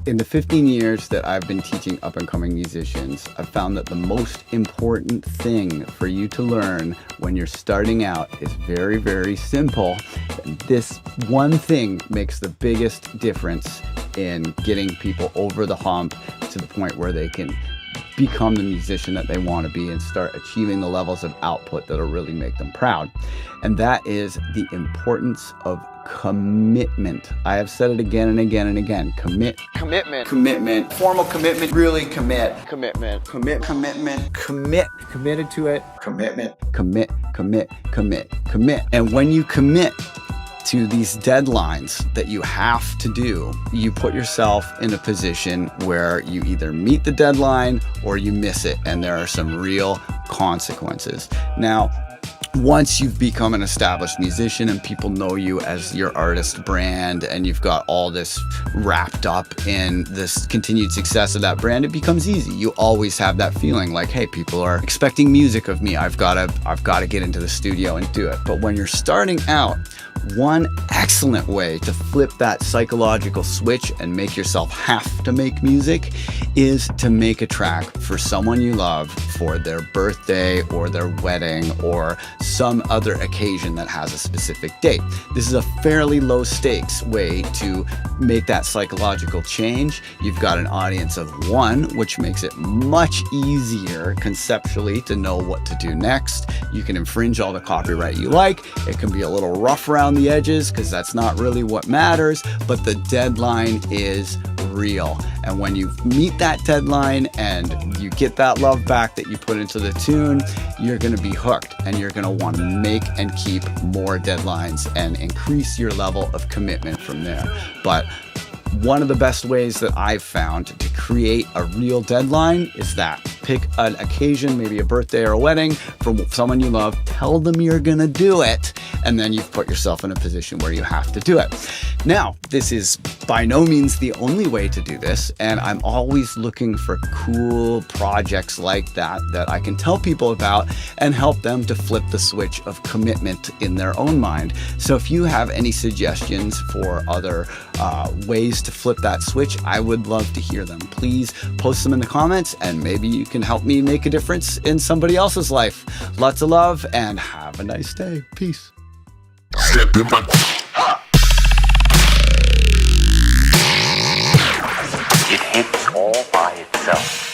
In the 15 years that I've been teaching up-and-coming musicians, I've found that the most important thing for you to learn when you're starting out is very, very simple. And this one thing makes the biggest difference in getting people over the hump to the point where they can become the musician that they want to be and start achieving the levels of output that'll really make them proud. And that is the importance of commitment. I have said it again and again and again. Commitment. Formal commitment. Really commit. Commitment. Committed to it. Commit. And when you commit to these deadlines that you have to do, you put yourself in a position where you either meet the deadline or you miss it, and there are some real consequences. Now, once you've become an established musician and people know you as your artist brand and you've got all this wrapped up in this continued success of that brand, it becomes easy. You always have that feeling like, hey, people are expecting music of me. I've got to get into the studio and do it. But when you're starting out, one excellent way to flip that psychological switch and make yourself have to make music is to make a track for someone you love for their birthday or their wedding or some other occasion that has a specific date. This is a fairly low stakes way to make that psychological change. You've got an audience of one, which makes it much easier conceptually to know what to do next. You can infringe all the copyright you like. It can be a little rough around the edges because that's not really what matters, but the deadline is real. And when you meet that deadline and you get that love back that you put into the tune, you're going to be hooked and you're going to want to make and keep more deadlines and increase your level of commitment from there. But one of the best ways that I've found to create a real deadline is that pick an occasion, maybe a birthday or a wedding, from someone you love, tell them you're going to do it, and then you've put yourself in a position where you have to do it. Now, this is by no means the only way to do this, and I'm always looking for cool projects like that I can tell people about and help them to flip the switch of commitment in their own mind. So if you have any suggestions for other ways to flip that switch, I would love to hear them. Please post them in the comments and maybe you can help me make a difference in somebody else's life. Lots of love and have a nice day. Peace. It hits all by itself.